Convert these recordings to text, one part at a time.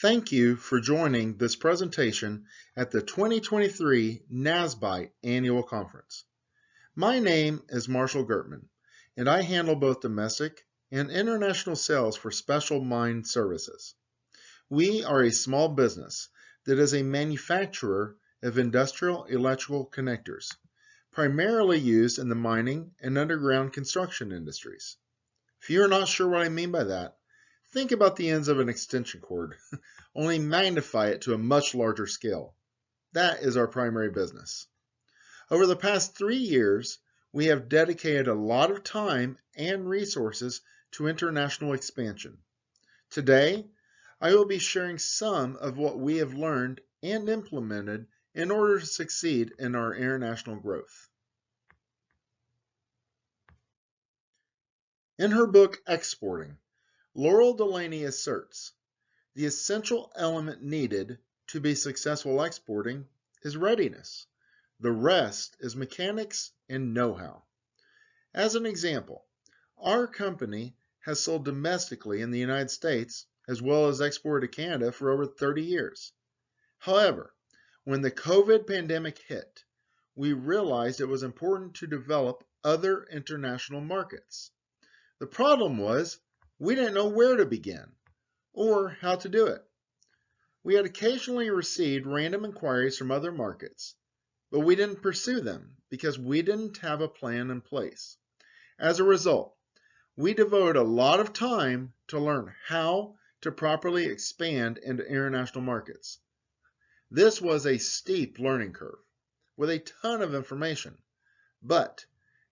Thank you for joining this presentation at the 2023 NASBITE Annual Conference. My name is Marshall Girtman, and I handle both domestic and international sales for Special Mine Services. We are a small business that is a manufacturer of industrial electrical connectors, primarily used in the mining and underground construction industries. If you're not sure what I mean by that, think about the ends of an extension cord, only magnify it to a much larger scale. That is our primary business. Over the past 3 years, we have dedicated a lot of time and resources to international expansion. Today, I will be sharing some of what we have learned and implemented in order to succeed in our international growth. In her book, Exporting, Laurel Delaney asserts, the essential element needed to be successful exporting is readiness. The rest is mechanics and know-how. As an example, our company has sold domestically in the United States as well as exported to Canada for over 30 years. However, when the COVID pandemic hit, we realized it was important to develop other international markets. The problem was we didn't know where to begin or how to do it. We had occasionally received random inquiries from other markets, but we didn't pursue them because we didn't have a plan in place. As a result, we devoted a lot of time to learn how to properly expand into international markets. This was a steep learning curve with a ton of information, but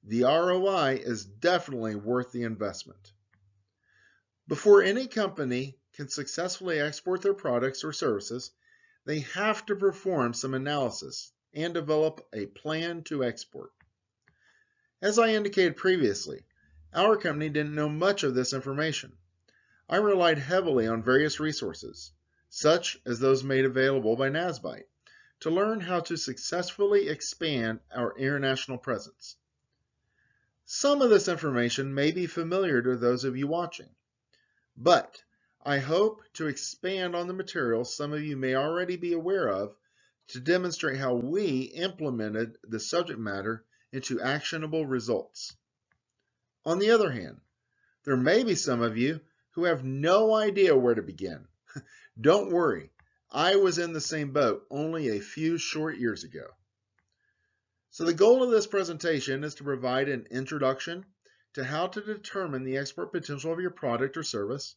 the ROI is definitely worth the investment. Before any company can successfully export their products or services, they have to perform some analysis and develop a plan to export. As I indicated previously, our company didn't know much of this information. I relied heavily on various resources, such as those made available by NASBITE, to learn how to successfully expand our international presence. Some of this information may be familiar to those of you watching, but I hope to expand on the materials some of you may already be aware of to demonstrate how we implemented the subject matter into actionable results. On the other hand, there may be some of you who have no idea where to begin. Don't worry, I was in the same boat only a few short years ago. So the goal of this presentation is to provide an introduction to how to determine the export potential of your product or service,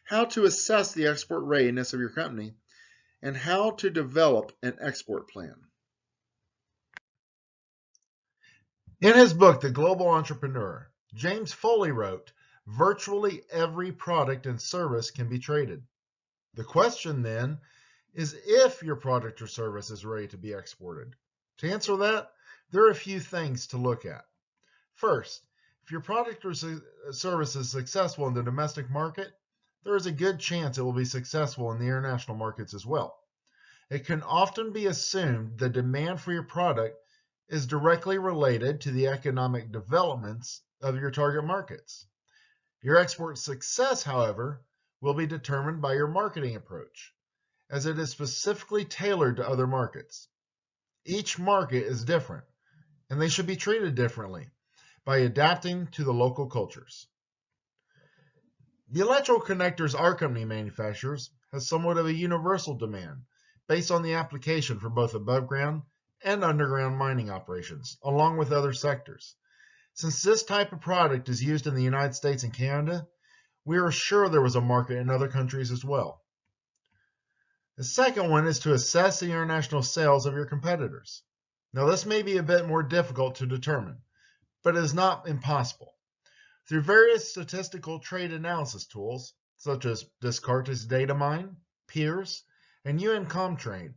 how to assess the export readiness of your company, and how to develop an export plan. In his book, The Global Entrepreneur, James Foley wrote, virtually every product and service can be traded. The question then is if your product or service is ready to be exported. To answer that, there are a few things to look at. First, if your product or service is successful in the domestic market, there is a good chance it will be successful in the international markets as well. It can often be assumed the demand for your product is directly related to the economic developments of your target markets. Your export success, however, will be determined by your marketing approach, as it is specifically tailored to other markets. Each market is different, and they should be treated differently by adapting to the local cultures. The electrical connectors our company manufactures has somewhat of a universal demand based on the application for both above ground and underground mining operations, along with other sectors. Since this type of product is used in the United States and Canada, we are sure there was a market in other countries as well. The second one is to assess the international sales of your competitors. Now, this may be a bit more difficult to determine, but it is not impossible. Through various statistical trade analysis tools, such as Descartes Datamine, Peers, and UN Comtrade,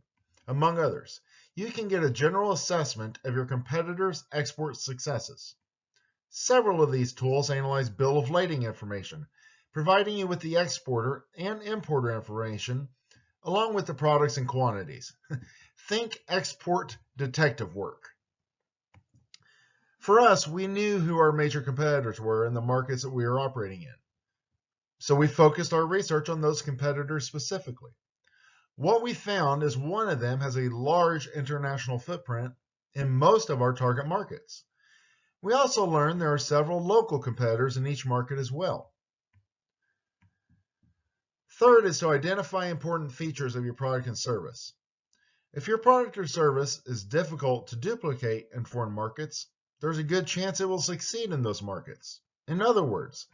among others, you can get a general assessment of your competitors' export successes. Several of these tools analyze bill of lading information, providing you with the exporter and importer information, along with the products and quantities. Think export detective work. For us, we knew who our major competitors were in the markets that we were operating in. So we focused our research on those competitors specifically. What we found is one of them has a large international footprint in most of our target markets. We also learned there are several local competitors in each market as well. Third is to identify important features of your product and service. If your product or service is difficult to duplicate in foreign markets, there's a good chance it will succeed in those markets. In other words,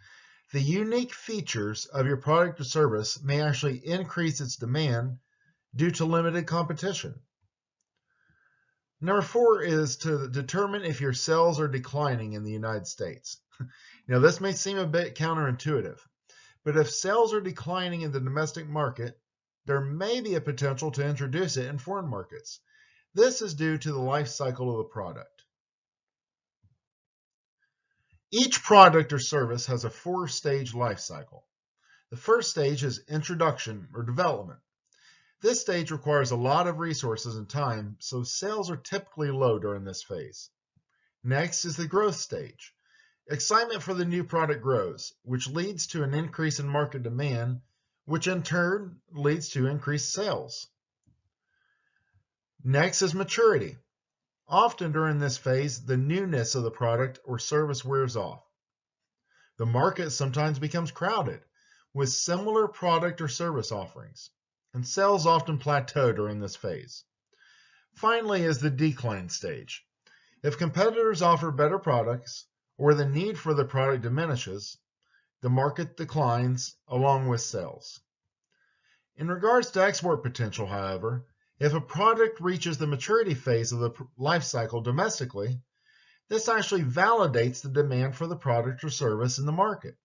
the unique features of your product or service may actually increase its demand due to limited competition. Number 4 is to determine if your sales are declining in the United States. Now, this may seem a bit counterintuitive, but if sales are declining in the domestic market, there may be a potential to introduce it in foreign markets. This is due to the life cycle of the product. Each product or service has a 4-stage life cycle. The first stage is introduction or development. This stage requires a lot of resources and time, so sales are typically low during this phase. Next is the growth stage. Excitement for the new product grows, which leads to an increase in market demand, which in turn leads to increased sales. Next is maturity. Often during this phase, the newness of the product or service wears off. The market sometimes becomes crowded with similar product or service offerings, and sales often plateau during this phase. Finally is the decline stage. If competitors offer better products or the need for the product diminishes, the market declines along with sales. In regards to export potential, however, if a product reaches the maturity phase of the life cycle domestically, this actually validates the demand for the product or service in the market.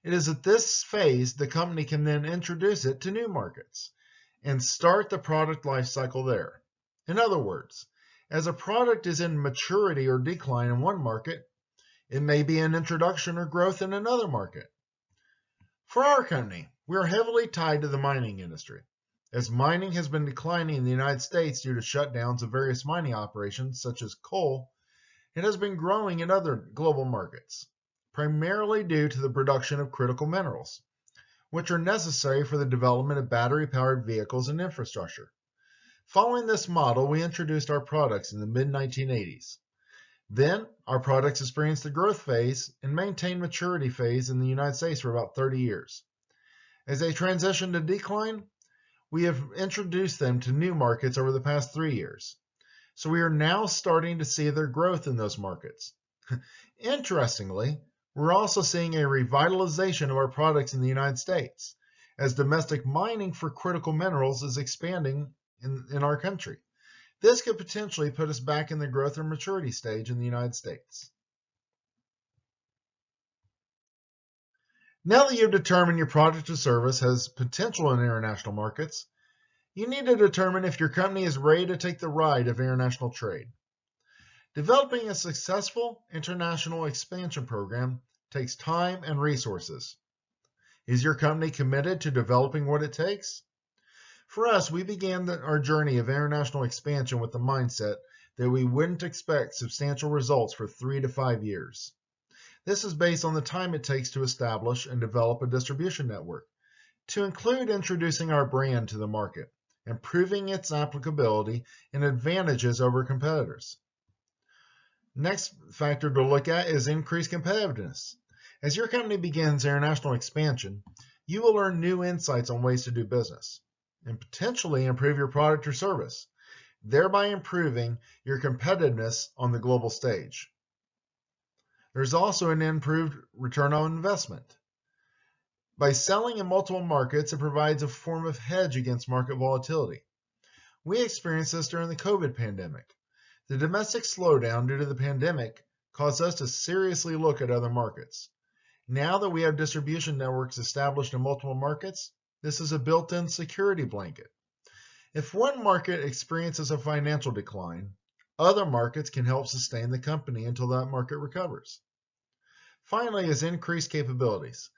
It is at this phase the company can then introduce it to new markets and start the product life cycle there. In other words, as a product is in maturity or decline in one market, it may be an introduction or growth in another market. For our company, we are heavily tied to the mining industry. As mining has been declining in the United States due to shutdowns of various mining operations such as coal, it has been growing in other global markets, primarily due to the production of critical minerals, which are necessary for the development of battery-powered vehicles and infrastructure. Following this model, we introduced our products in the mid-1980s. Then, our products experienced the growth phase and maintained maturity phase in the United States for about 30 years. As they transitioned to decline, we have introduced them to new markets over the past 3 years. So we are now starting to see their growth in those markets. Interestingly, we're also seeing a revitalization of our products in the United States, as domestic mining for critical minerals is expanding in our country. This could potentially put us back in the growth or maturity stage in the United States. Now that you've determined your product or service has potential in international markets, you need to determine if your company is ready to take the ride of international trade. Developing a successful international expansion program takes time and resources. Is your company committed to developing what it takes? For us, we began our journey of international expansion with the mindset that we wouldn't expect substantial results for 3 to 5 years. This is based on the time it takes to establish and develop a distribution network, to include introducing our brand to the market and proving its applicability and advantages over competitors. Next factor to look at is increased competitiveness. As your company begins international expansion, you will learn new insights on ways to do business and potentially improve your product or service, thereby improving your competitiveness on the global stage. There's also an improved return on investment. By selling in multiple markets, it provides a form of hedge against market volatility. We experienced this during the COVID pandemic. The domestic slowdown due to the pandemic caused us to seriously look at other markets. Now that we have distribution networks established in multiple markets, this is a built-in security blanket. If one market experiences a financial decline, other markets can help sustain the company until that market recovers. Finally is increased capabilities.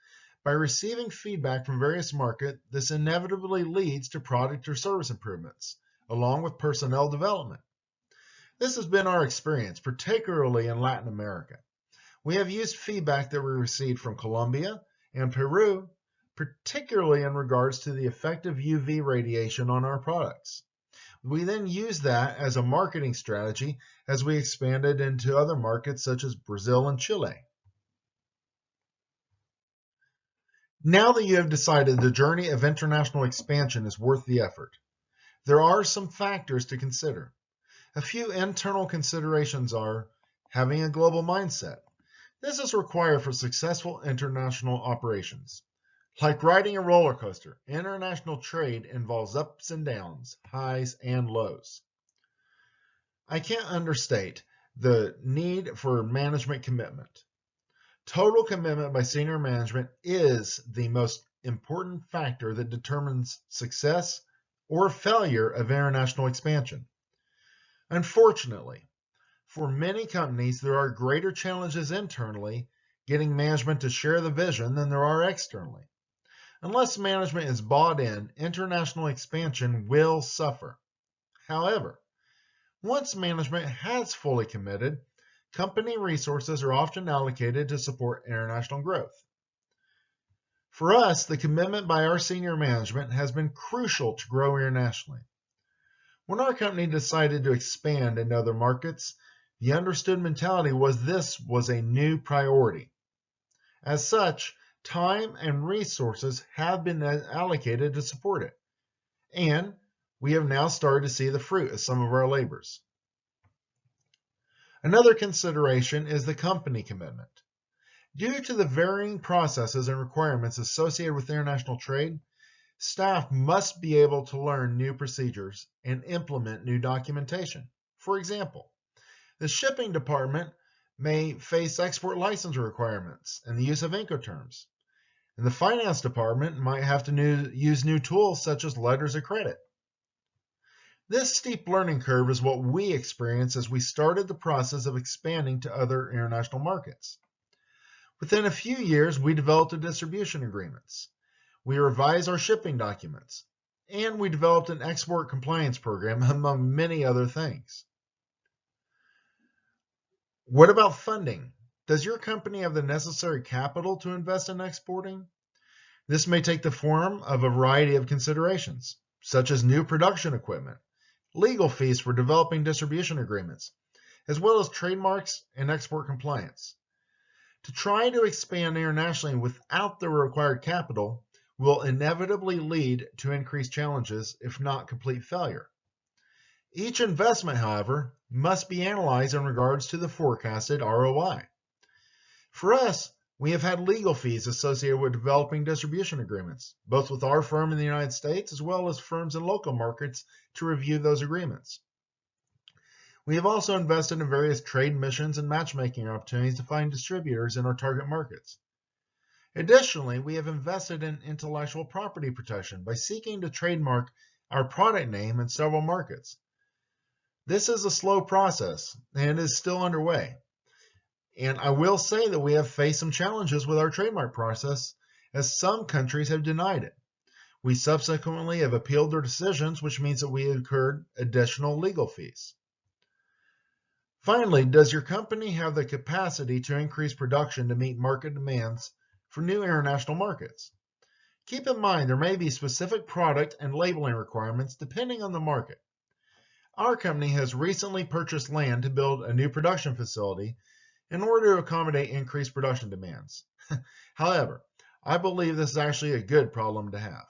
By receiving feedback from various markets, this inevitably leads to product or service improvements, along with personnel development. This has been our experience, particularly in Latin America. We have used feedback that we received from Colombia and Peru particularly in regards to the effect of UV radiation on our products. We then used that as a marketing strategy as we expanded into other markets such as Brazil and Chile. Now that you have decided the journey of international expansion is worth the effort, there are some factors to consider. A few internal considerations are having a global mindset. This is required for successful international operations. Like riding a roller coaster, international trade involves ups and downs, highs and lows. I can't understate the need for management commitment. Total commitment by senior management is the most important factor that determines success or failure of international expansion. Unfortunately, for many companies, there are greater challenges internally getting management to share the vision than there are externally. Unless management is bought in, international expansion will suffer. However, once management has fully committed, company resources are often allocated to support international growth. For us, the commitment by our senior management has been crucial to grow internationally. When our company decided to expand into other markets, the understood mentality was this was a new priority. As such, time and resources have been allocated to support it, and we have now started to see the fruit of some of our labors. Another consideration is the company commitment. Due to the varying processes and requirements associated with international trade, staff must be able to learn new procedures and implement new documentation. For example, the shipping department may face export license requirements and the use of Incoterms, and the finance department might have to use new tools such as letters of credit. This steep learning curve is what we experienced as we started the process of expanding to other international markets. Within a few years, we developed distribution agreements. We revised our shipping documents, and we developed an export compliance program, among many other things. What about funding? Does your company have the necessary capital to invest in exporting? This may take the form of a variety of considerations, such as new production equipment, legal fees for developing distribution agreements, as well as trademarks and export compliance. To try to expand internationally without the required capital will inevitably lead to increased challenges, if not complete failure. Each investment, however, must be analyzed in regards to the forecasted ROI. For us, we have had legal fees associated with developing distribution agreements, both with our firm in the United States as well as firms in local markets to review those agreements. We have also invested in various trade missions and matchmaking opportunities to find distributors in our target markets. Additionally, we have invested in intellectual property protection by seeking to trademark our product name in several markets. This is a slow process and is still underway. And I will say that we have faced some challenges with our trademark process, as some countries have denied it. We subsequently have appealed their decisions, which means that we incurred additional legal fees. Finally, does your company have the capacity to increase production to meet market demands for new international markets? Keep in mind there may be specific product and labeling requirements depending on the market. Our company has recently purchased land to build a new production facility in order to accommodate increased production demands. However, I believe this is actually a good problem to have.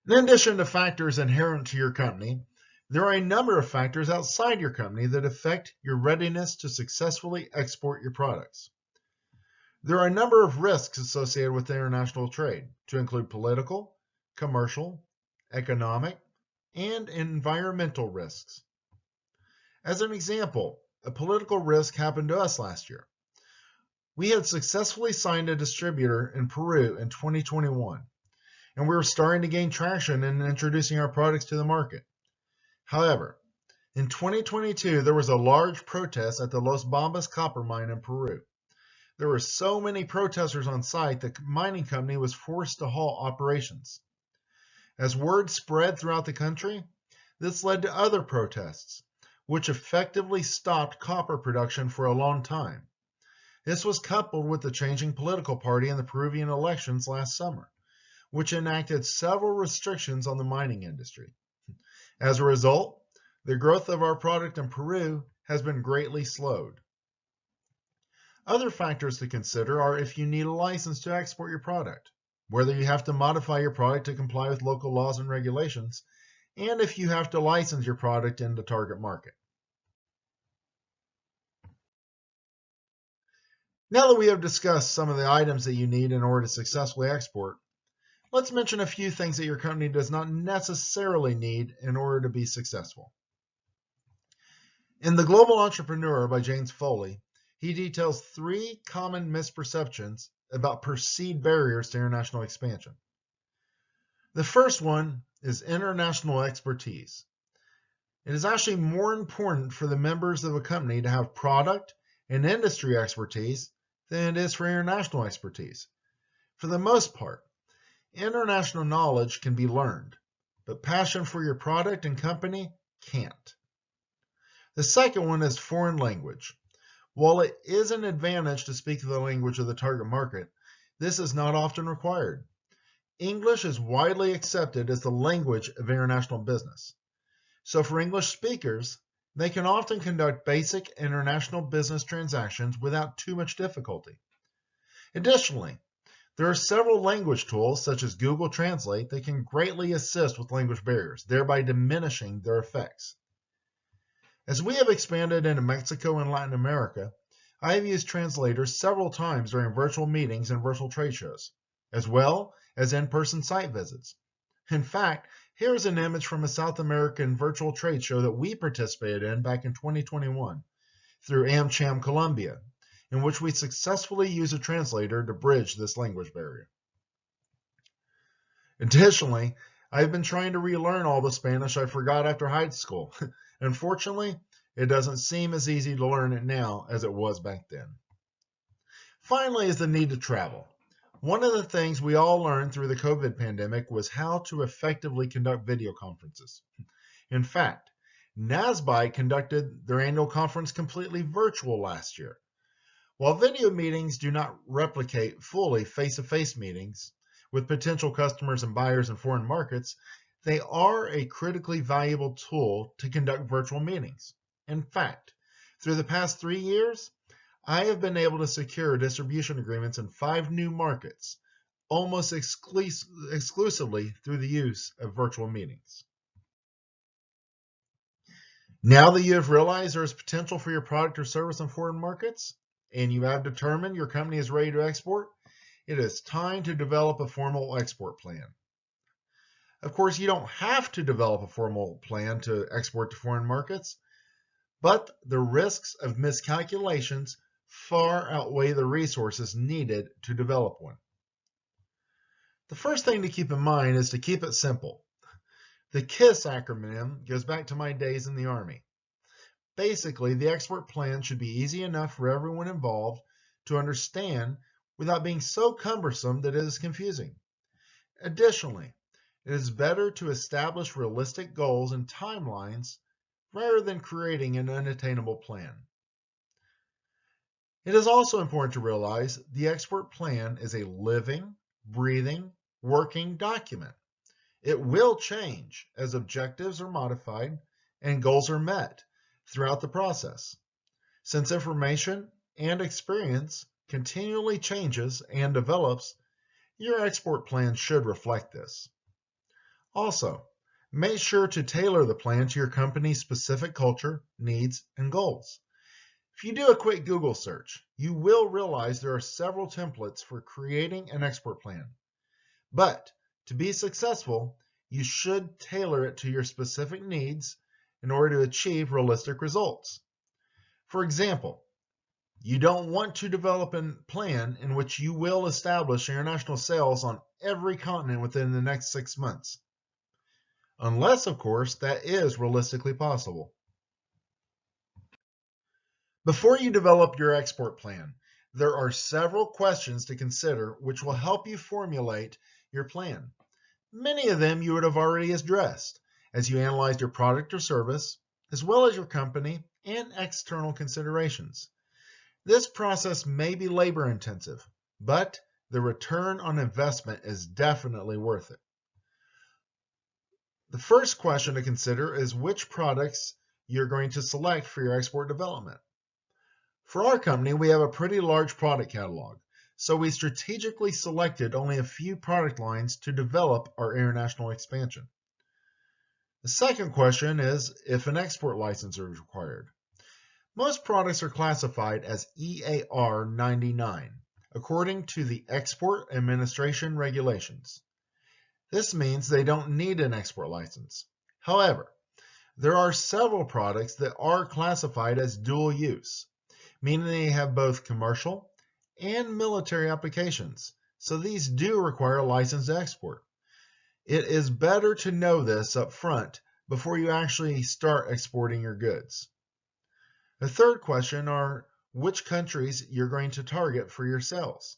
In addition to factors inherent to your company, there are a number of factors outside your company that affect your readiness to successfully export your products. There are a number of risks associated with international trade, to include political, commercial, economic, and environmental risks. As an example, a political risk happened to us last year. We had successfully signed a distributor in Peru in 2021, and we were starting to gain traction in introducing our products to the market. However, in 2022, there was a large protest at the Los Bambas copper mine in Peru. There were so many protesters on site, the mining company was forced to halt operations. As word spread throughout the country, this led to other protests, which effectively stopped copper production for a long time. This was coupled with the changing political party in the Peruvian elections last summer, which enacted several restrictions on the mining industry. As a result, the growth of our product in Peru has been greatly slowed. Other factors to consider are if you need a license to export your product, whether you have to modify your product to comply with local laws and regulations, and if you have to license your product in the target market. Now that we have discussed some of the items that you need in order to successfully export, let's mention a few things that your company does not necessarily need in order to be successful. In The Global Entrepreneur by James Foley, he details 3 common misperceptions about perceived barriers to international expansion. The first one is international expertise. It is actually more important for the members of a company to have product and industry expertise than it is for international expertise. For the most part, international knowledge can be learned, but passion for your product and company can't. The second one is foreign language. While it is an advantage to speak the language of the target market, this is not often required. English is widely accepted as the language of international business. So for English speakers, they can often conduct basic international business transactions without too much difficulty. Additionally, there are several language tools, such as Google Translate, that can greatly assist with language barriers, thereby diminishing their effects. As we have expanded into Mexico and Latin America, I have used translators several times during virtual meetings and virtual trade shows, as well as in-person site visits. In fact, here is an image from a South American virtual trade show that we participated in back in 2021 through AmCham Colombia, in which we successfully used a translator to bridge this language barrier. Additionally, I have been trying to relearn all the Spanish I forgot after high school. Unfortunately, it doesn't seem as easy to learn it now as it was back then. Finally is the need to travel. One of the things we all learned through the COVID pandemic was how to effectively conduct video conferences. In fact, NASBITE conducted their annual conference completely virtual last year. While video meetings do not replicate fully face-to-face meetings with potential customers and buyers in foreign markets, they are a critically valuable tool to conduct virtual meetings. In fact, through the past 3 years, I have been able to secure distribution agreements in 5 new markets, almost exclusively through the use of virtual meetings. Now that you have realized there is potential for your product or service in foreign markets, and you have determined your company is ready to export, it is time to develop a formal export plan. Of course, you don't have to develop a formal plan to export to foreign markets, but the risks of miscalculations far outweigh the resources needed to develop one. The first thing to keep in mind is to keep it simple. The KISS acronym goes back to my days in the Army. Basically, the export plan should be easy enough for everyone involved to understand without being so cumbersome that it is confusing. Additionally, it is better to establish realistic goals and timelines rather than creating an unattainable plan. It is also important to realize the export plan is a living, breathing, working document. It will change as objectives are modified and goals are met throughout the process. Since information and experience continually changes and develops, your export plan should reflect this. Also, make sure to tailor the plan to your company's specific culture, needs, and goals. If you do a quick Google search, you will realize there are several templates for creating an export plan. But to be successful, you should tailor it to your specific needs in order to achieve realistic results. For example, you don't want to develop a plan in which you will establish international sales on every continent within the next 6 months. Unless, of course, that is realistically possible. Before you develop your export plan, there are several questions to consider which will help you formulate your plan. Many of them you would have already addressed as you analyzed your product or service, as well as your company and external considerations. This process may be labor intensive, but the return on investment is definitely worth it. The first question to consider is which products you're going to select for your export development. For our company, we have a pretty large product catalog, so we strategically selected only a few product lines to develop our international expansion. The second question is if an export license is required. Most products are classified as EAR 99, according to the Export Administration Regulations. This means they don't need an export license. However, there are several products that are classified as dual use, meaning they have both commercial and military applications, so these do require a license to export. It is better to know this up front before you actually start exporting your goods. The third question are which countries you're going to target for your sales.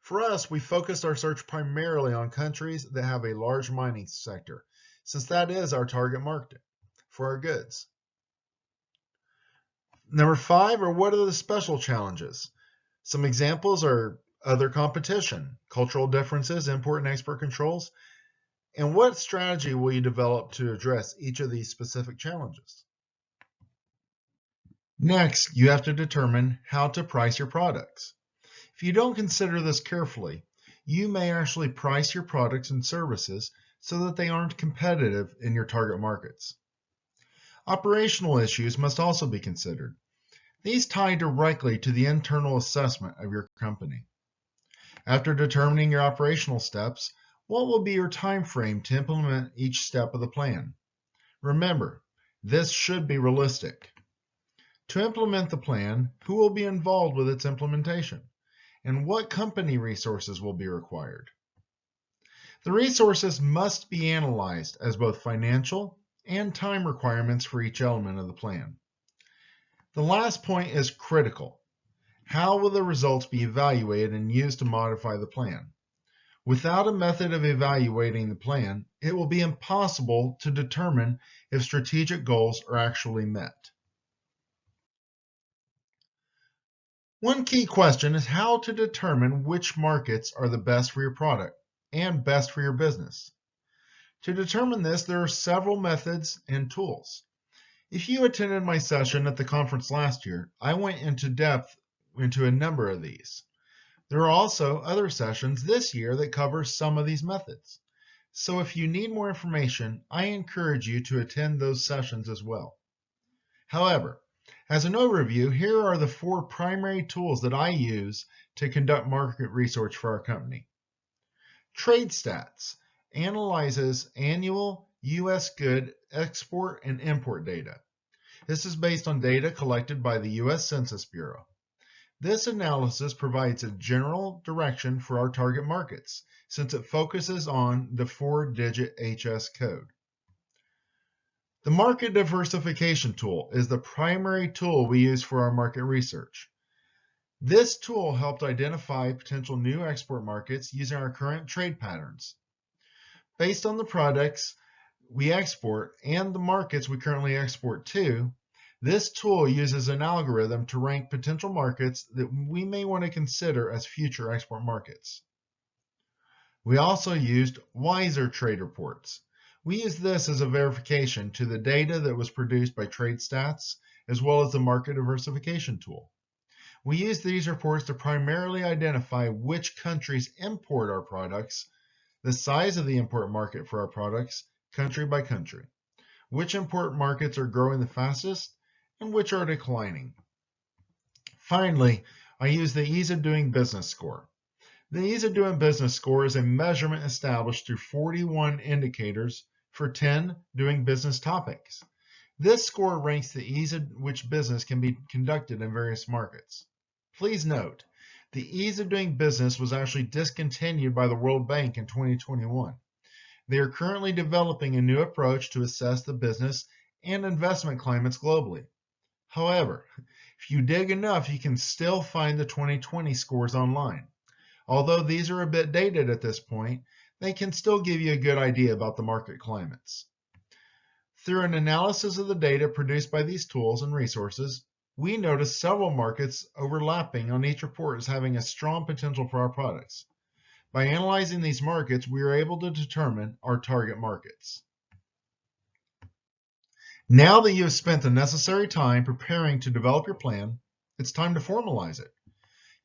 For us, we focused our search primarily on countries that have a large mining sector, since that is our target market for our goods. Number 5 are what are the special challenges? Some examples are other competition, cultural differences, import and export controls, and what strategy will you develop to address each of these specific challenges? Next, you have to determine how to price your products. If you don't consider this carefully, you may actually price your products and services so that they aren't competitive in your target markets. Operational issues must also be considered. These tie directly to the internal assessment of your company. After determining your operational steps, what will be your time frame to implement each step of the plan? Remember, this should be realistic. To implement the plan, who will be involved with its implementation? And what company resources will be required? The resources must be analyzed as both financial and time requirements for each element of the plan. The last point is critical. How will the results be evaluated and used to modify the plan? Without a method of evaluating the plan, it will be impossible to determine if strategic goals are actually met. One key question is how to determine which markets are the best for your product and best for your business. To determine this, there are several methods and tools. If you attended my session at the conference last year, I went into depth into a number of these. There are also other sessions this year that cover some of these methods. So if you need more information, I encourage you to attend those sessions as well. However, as an overview, here are the 4 primary tools that I use to conduct market research for our company. Trade Stats analyzes annual U.S. good export and import data. This is based on data collected by the U.S. Census Bureau. This analysis provides a general direction for our target markets, since it focuses on the 4-digit HS code. The Market Diversification Tool is the primary tool we use for our market research. This tool helped identify potential new export markets using our current trade patterns. Based on the products we export and the markets we currently export to, this tool uses an algorithm to rank potential markets that we may want to consider as future export markets. We also used Wiser Trade Reports. We use this as a verification to the data that was produced by Trade Stats, as well as the Market Diversification Tool. We use these reports to primarily identify which countries import our products, the size of the import market for our products, country by country, which import markets are growing the fastest, and which are declining. Finally, I use the Ease of Doing Business score. The Ease of Doing Business score is a measurement established through 41 indicators for 10 doing business topics. This score ranks the ease of which business can be conducted in various markets. Please note, the Ease of Doing Business was actually discontinued by the World Bank in 2021. They are currently developing a new approach to assess the business and investment climates globally. However, if you dig enough, you can still find the 2020 scores online. Although these are a bit dated at this point, they can still give you a good idea about the market climates. Through an analysis of the data produced by these tools and resources, we noticed several markets overlapping on each report as having a strong potential for our products. By analyzing these markets, we were able to determine our target markets. Now that you have spent the necessary time preparing to develop your plan, it's time to formalize it.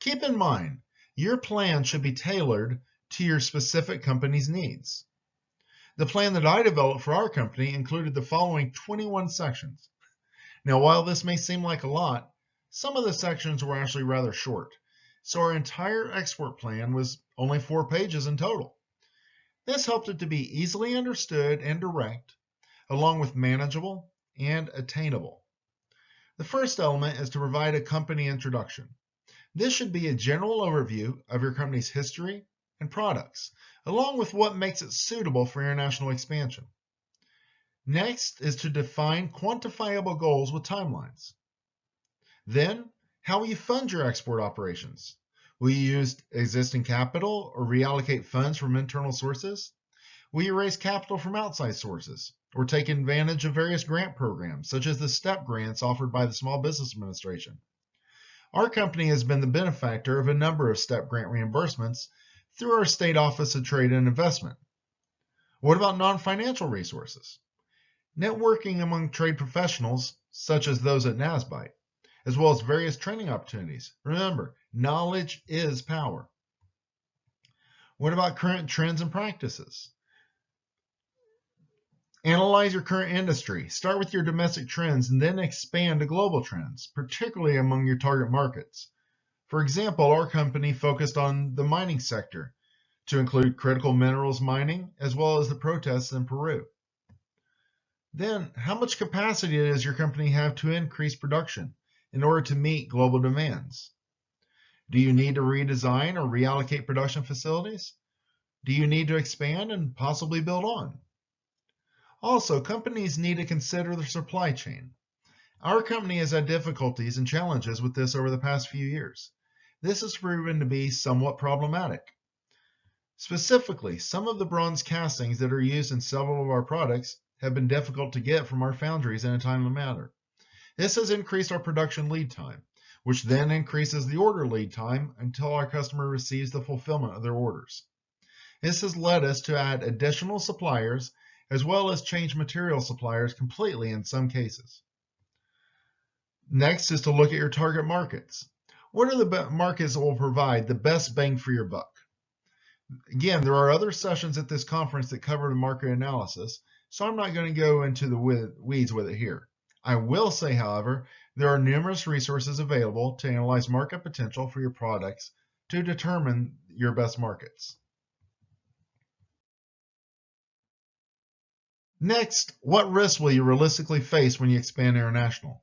Keep in mind, your plan should be tailored to your specific company's needs. The plan that I developed for our company included the following 21 sections. Now, while this may seem like a lot, some of the sections were actually rather short, so our entire export plan was only 4 pages in total. This helped it to be easily understood and direct, along with manageable and attainable. The first element is to provide a company introduction. This should be a general overview of your company's history and products, along with what makes it suitable for international expansion. Next is to define quantifiable goals with timelines. Then, how will you fund your export operations? Will you use existing capital or reallocate funds from internal sources? Will you raise capital from outside sources or take advantage of various grant programs, such as the STEP grants offered by the Small Business Administration? Our company has been the benefactor of a number of STEP grant reimbursements through our State Office of Trade and Investment. What about non-financial resources? Networking among trade professionals, such as those at NASBITE, as well as various training opportunities. Remember, knowledge is power. What about current trends and practices? Analyze your current industry. Start with your domestic trends and then expand to global trends, particularly among your target markets. For example, our company focused on the mining sector to include critical minerals mining, as well as the protests in Peru. Then, how much capacity does your company have to increase production in order to meet global demands? Do you need to redesign or reallocate production facilities? Do you need to expand and possibly build on? Also, companies need to consider their supply chain. Our company has had difficulties and challenges with this over the past few years. This has proven to be somewhat problematic. Specifically, some of the bronze castings that are used in several of our products have been difficult to get from our foundries in a timely manner. This has increased our production lead time, which then increases the order lead time until our customer receives the fulfillment of their orders. This has led us to add additional suppliers as well as change material suppliers completely in some cases. Next is to look at your target markets. What are the markets that will provide the best bang for your buck? Again, there are other sessions at this conference that cover the market analysis, so I'm not going to go into the weeds with it here. I will say, however, there are numerous resources available to analyze market potential for your products to determine your best markets. Next, what risks will you realistically face when you expand international?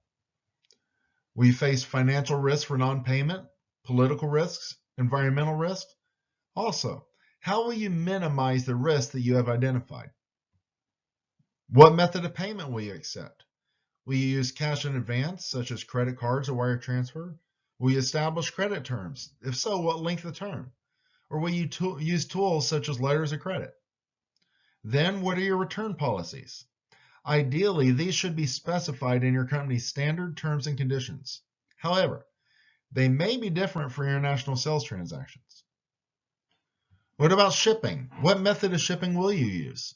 Will you face financial risks for non-payment, political risks, environmental risks? Also, how will you minimize the risks that you have identified? What method of payment will you accept? Will you use cash in advance, such as credit cards or wire transfer? Will you establish credit terms? If so, what length of term? Or will you use tools such as letters of credit? Then, what are your return policies? Ideally, these should be specified in your company's standard terms and conditions. However, they may be different for international sales transactions. What about shipping? What method of shipping will you use?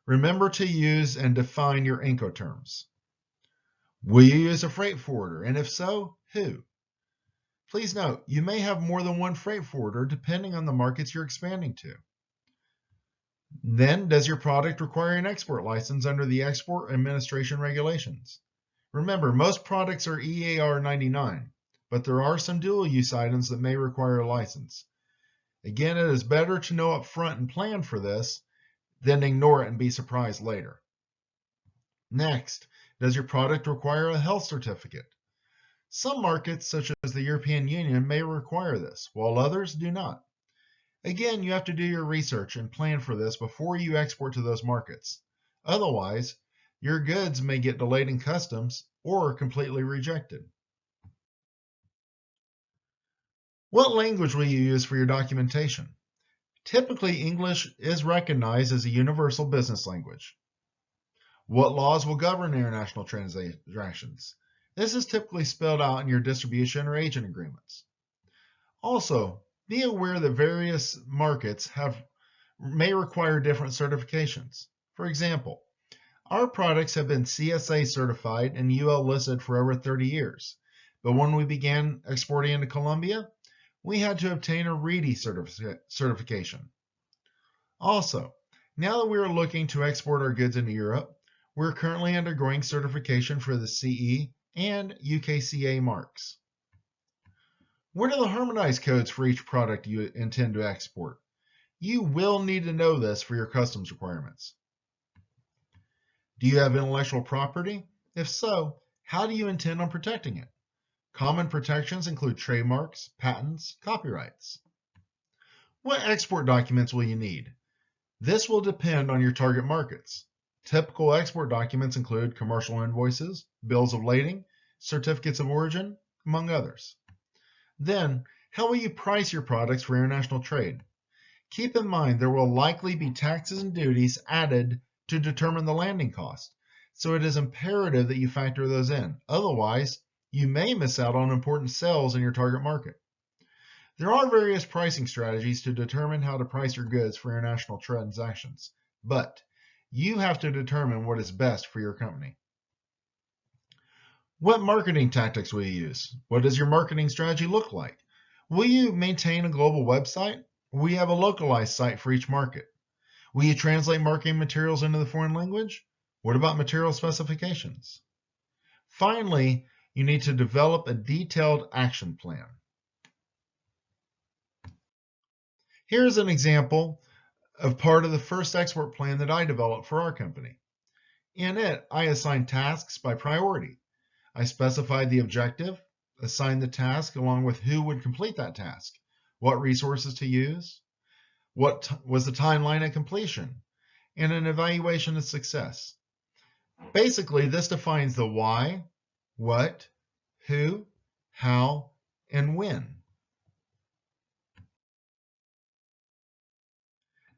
Remember to use and define your Incoterms. Will you use a freight forwarder? And if so, who? Please note, you may have more than one freight forwarder depending on the markets you're expanding to. Then, does your product require an export license under the Export Administration Regulations? Remember, most products are EAR 99, but there are some dual-use items that may require a license. Again, it is better to know up front and plan for this than ignore it and be surprised later. Next, does your product require a health certificate? Some markets, such as the European Union, may require this, while others do not. Again, you have to do your research and plan for this before you export to those markets. Otherwise, your goods may get delayed in customs or completely rejected. What language will you use for your documentation? Typically, English is recognized as a universal business language. What laws will govern international transactions? This is typically spelled out in your distribution or agent agreements. Also, be aware that various markets may require different certifications. For example, our products have been CSA certified and UL listed for over 30 years, but when we began exporting into Colombia, we had to obtain a readiness certification. Also, now that we are looking to export our goods into Europe, we're currently undergoing certification for the CE and UKCA marks. What are the harmonized codes for each product you intend to export? You will need to know this for your customs requirements. Do you have intellectual property? If so, how do you intend on protecting it? Common protections include trademarks, patents, copyrights. What export documents will you need? This will depend on your target markets. Typical export documents include commercial invoices, bills of lading, certificates of origin, among others. Then, how will you price your products for international trade? Keep in mind there will likely be taxes and duties added to determine the landing cost, so it is imperative that you factor those in. Otherwise, you may miss out on important sales in your target market. There are various pricing strategies to determine how to price your goods for international transactions, but you have to determine what is best for your company. What marketing tactics will you use? What does your marketing strategy look like? Will you maintain a global website? Will you have a localized site for each market? Will you translate marketing materials into the foreign language? What about material specifications? Finally, you need to develop a detailed action plan. Here's an example of part of the first export plan that I developed for our company. In it, I assigned tasks by priority. I specified the objective, assigned the task along with who would complete that task, what resources to use, what was the timeline of completion, and an evaluation of success. Basically, this defines the why, what, who, how, and when.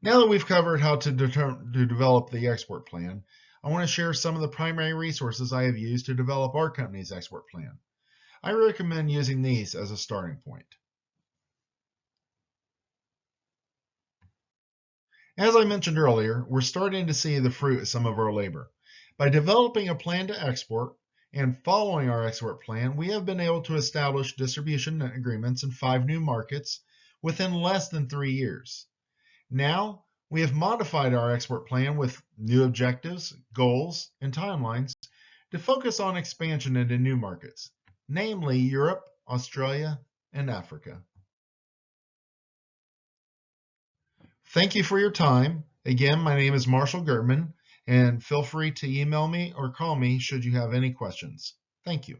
Now that we've covered how to develop the export plan, I want to share some of the primary resources I have used to develop our company's export plan. I recommend using these as a starting point. As I mentioned earlier, we're starting to see the fruit of some of our labor. By developing a plan to export and following our export plan, we have been able to establish distribution agreements in 5 new markets within less than 3 years. Now, we have modified our export plan with new objectives, goals, and timelines to focus on expansion into new markets, namely Europe, Australia, and Africa. Thank you for your time. Again, my name is Marshall Girtman, and feel free to email me or call me should you have any questions. Thank you.